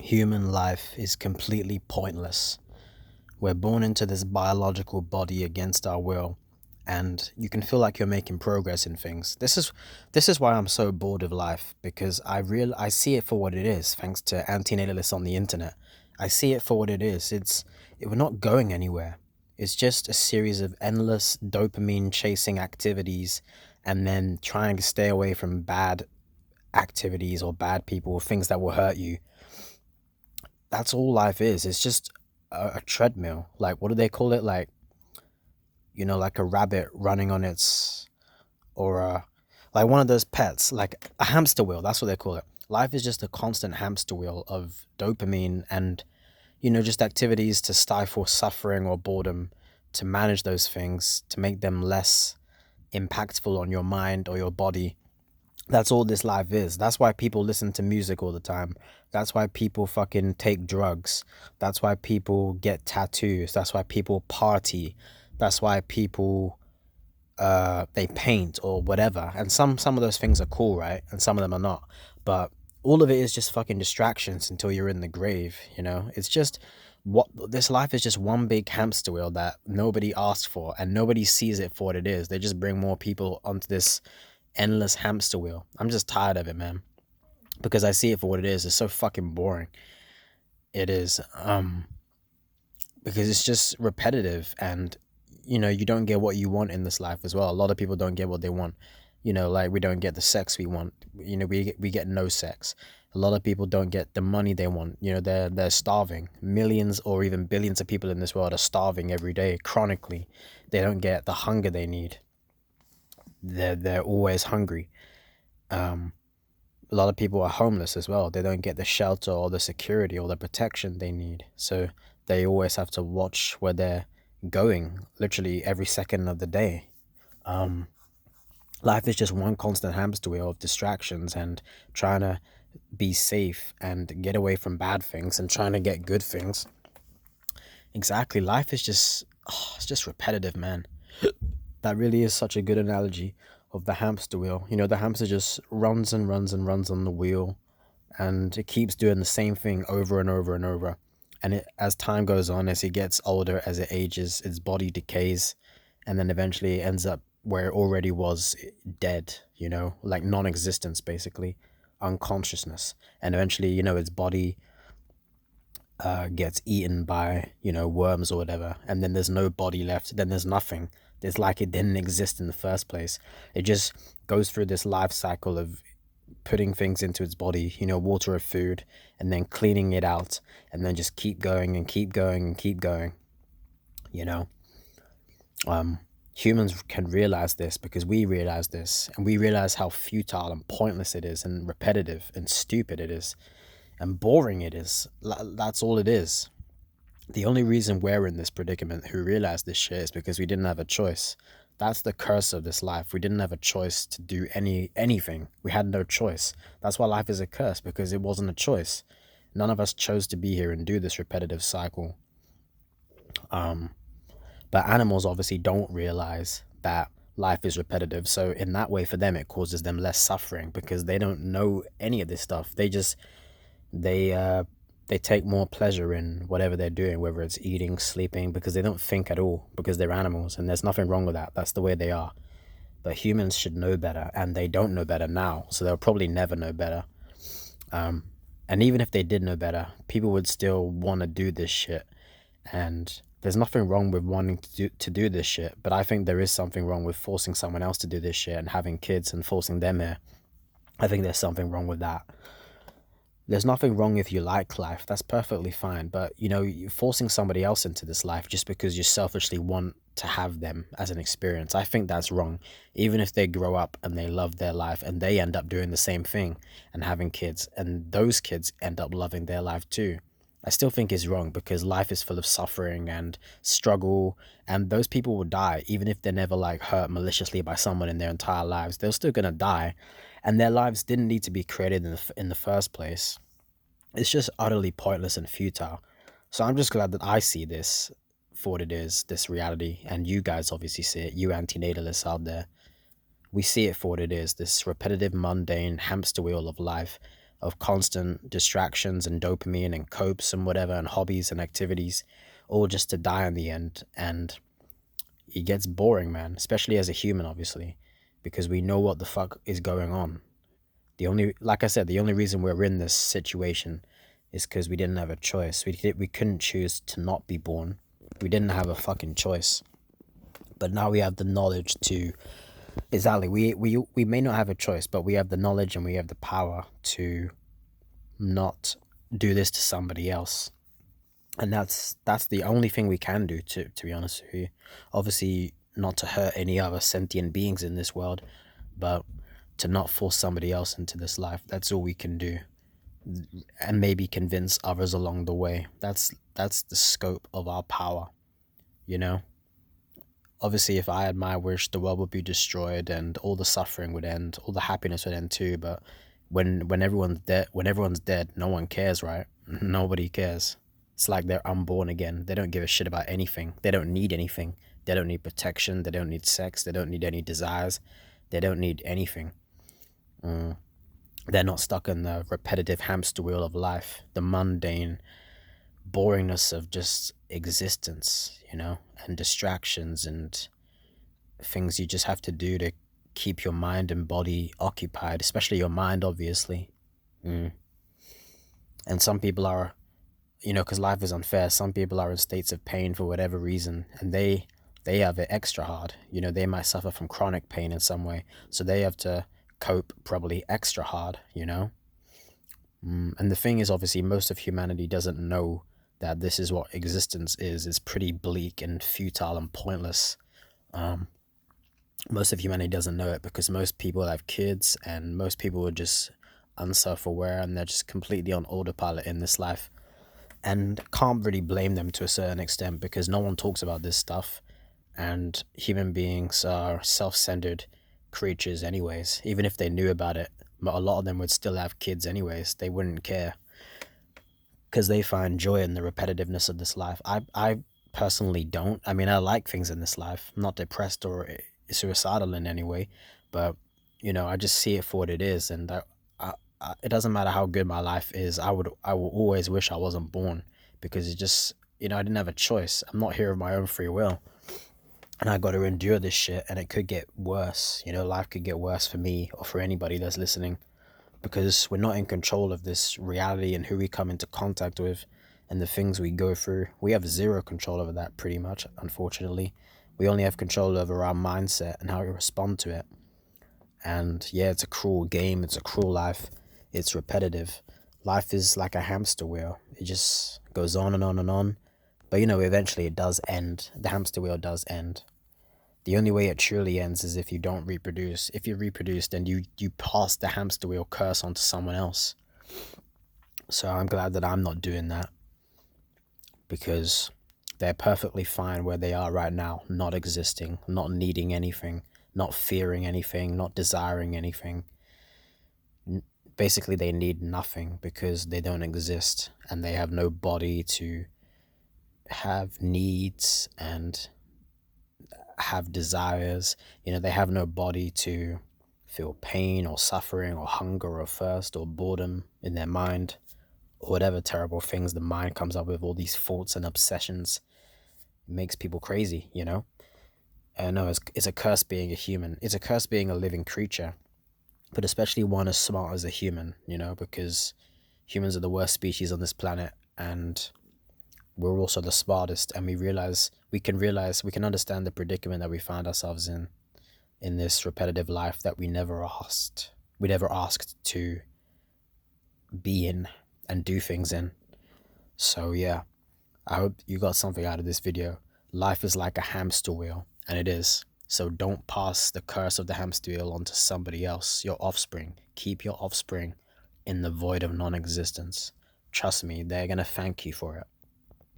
Human life is completely pointless. We're born into this biological body against our will, and you can feel like you're making progress in things. This is why I'm so bored of life, because I see it for what it is, thanks to antinatalists on the internet. I see it for what it is. We're not going anywhere. It's just a series of endless dopamine chasing activities and then trying to stay away from bad activities or bad people, things that will hurt you. That's all life is. It's just a treadmill. Like, what do they call it? Like, like a rabbit running on its, or like one of those pets, like a hamster wheel. That's what they call it. Life is just a constant hamster wheel of dopamine and, just activities to stifle suffering or boredom, to manage those things, to make them less impactful on your mind or your body. That's all this life is. That's why people listen to music all the time. That's why people fucking take drugs. That's why people get tattoos. That's why people party. That's why people they paint or whatever. And some of those things are cool, right? And some of them are not. But all of it is just fucking distractions until you're in the grave. It's just what this life is, just one big hamster wheel that nobody asked for and nobody sees it for what it is. They just bring more people onto this endless hamster wheel. I'm just tired of it, man. Because I see it for what it is. It's so fucking boring. It is. Because it's just repetitive, and you don't get what you want in this life as well. A lot of people don't get what they want. Like, we don't get the sex we want. We get no sex. A lot of people don't get the money they want. They're starving. Millions or even billions of people in this world are starving every day chronically. They don't get the hunger they need. They're always hungry. A lot of people are homeless as well. They don't get the shelter or the security or the protection they need. So they always have to watch where they're going, literally every second of the day. Um, Life is just one constant hamster wheel of distractions and trying to be safe and get away from bad things and trying to get good things. Exactly. Life is just, it's just repetitive, man. That really is such a good analogy of the hamster wheel. The hamster just runs and runs and runs on the wheel, and it keeps doing the same thing over and over and over. And as time goes on, as it gets older, as it ages, its body decays, and then eventually it ends up where it already was, dead, like non-existence, basically, unconsciousness. And eventually, its body gets eaten by, worms or whatever, and then there's no body left, then there's nothing. It's like it didn't exist in the first place. It just goes through this life cycle of putting things into its body, water or food, and then cleaning it out, and then just keep going and keep going and keep going. You know, Humans can realize this because we realize this, and we realize how futile and pointless it is, and repetitive and stupid it is, and boring it is. That's all it is. The only reason we're in this predicament who realize this shit is because we didn't have a choice. That's the curse of this life. We didn't have a choice to do anything. We had no choice. That's why life is a curse, because it wasn't a choice. None of us chose to be here and do this repetitive cycle. But animals obviously don't realize that life is repetitive. So in that way, for them, it causes them less suffering because they don't know any of this stuff. They take more pleasure in whatever they're doing, whether it's eating, sleeping, because they don't think at all, because they're animals, and there's nothing wrong with that. That's the way they are. But humans should know better, and they don't know better now, so they'll probably never know better. And even if they did know better, people would still want to do this shit. And there's nothing wrong with wanting to do this shit, but I think there is something wrong with forcing someone else to do this shit and having kids and forcing them here. I think there's something wrong with that. There's nothing wrong if you like life. That's perfectly fine. But, you're forcing somebody else into this life just because you selfishly want to have them as an experience. I think that's wrong. Even if they grow up and they love their life and they end up doing the same thing and having kids, and those kids end up loving their life too, I still think is wrong, because life is full of suffering and struggle, and those people will die even if they're never like hurt maliciously by someone in their entire lives. They're still gonna die, and their lives didn't need to be created in the first place. It's just utterly pointless and futile. So I'm just glad that I see this for what it is, this reality, and you guys obviously see it. You antinatalists out there, we see it for what it is, this repetitive, mundane hamster wheel of life of constant distractions and dopamine and copes and whatever and hobbies and activities, all just to die in the end. And it gets boring, man, especially as a human, obviously, because we know what the fuck is going on. Like I said, the only reason we're in this situation is because we didn't have a choice. We couldn't choose to not be born. We didn't have a fucking choice. But now we have the knowledge to, exactly, we may not have a choice, but we have the knowledge and we have the power to not do this to somebody else. And that's the only thing we can do, to be honest with you. Obviously not to hurt any other sentient beings in this world, but to not force somebody else into this life. That's all we can do. And maybe convince others along the way. That's the scope of our power, you know? Obviously, if I had my wish, the world would be destroyed and all the suffering would end, all the happiness would end too. But when everyone's dead, no one cares, right? Nobody cares. It's like they're unborn again. They don't give a shit about anything. They don't need anything. They don't need protection. They don't need sex. They don't need any desires. They don't need anything. They're not stuck in the repetitive hamster wheel of life, the mundane boringness of just existence, and distractions and things you just have to do to keep your mind and body occupied, especially your mind, obviously. And some people are, because life is unfair, some people are in states of pain for whatever reason, and they have it extra hard. They might suffer from chronic pain in some way, so they have to cope probably extra hard. And the thing is, obviously, most of humanity doesn't know that this is what existence is. It's pretty bleak and futile and pointless. Most of humanity doesn't know it because most people have kids and most people are just unself-aware and they're just completely on autopilot in this life. And can't really blame them to a certain extent because no one talks about this stuff. And human beings are self-centered creatures anyways. Even if they knew about it, but a lot of them would still have kids anyways. They wouldn't care because they find joy in the repetitiveness of this life. I personally don't. I mean, I like things in this life. I'm not depressed or suicidal in any way, but I just see it for what it is. And it doesn't matter how good my life is. I will always wish I wasn't born because it just, I didn't have a choice. I'm not here of my own free will. And I got to endure this shit, and it could get worse. Life could get worse for me or for anybody that's listening because we're not in control of this reality and who we come into contact with and the things we go through. We have zero control over that pretty much, unfortunately. We only have control over our mindset and how we respond to it. And yeah, it's a cruel game. It's a cruel life. It's repetitive. Life is like a hamster wheel. It just goes on and on and on. But eventually it does end. The hamster wheel does end. The only way it truly ends is if you don't reproduce. If you reproduce, then you pass the hamster wheel curse onto someone else. So I'm glad that I'm not doing that because they're perfectly fine where they are right now, not existing, not needing anything, not fearing anything, not desiring anything. Basically, they need nothing because they don't exist and they have no body to have needs and have desires. They have no body to feel pain or suffering or hunger or thirst or boredom in their mind or whatever terrible things the mind comes up with, all these thoughts and obsessions. It makes people crazy, No, it's a curse being a human. It's a curse being a living creature, but especially one as smart as a human, because humans are the worst species on this planet and we're also the smartest, and we can understand the predicament that we find ourselves in this repetitive life that we never asked to be in and do things in. So yeah, I hope you got something out of this video. Life is like a hamster wheel, and it is. So don't pass the curse of the hamster wheel onto somebody else, your offspring. Keep your offspring in the void of non-existence. Trust me, they're gonna thank you for it.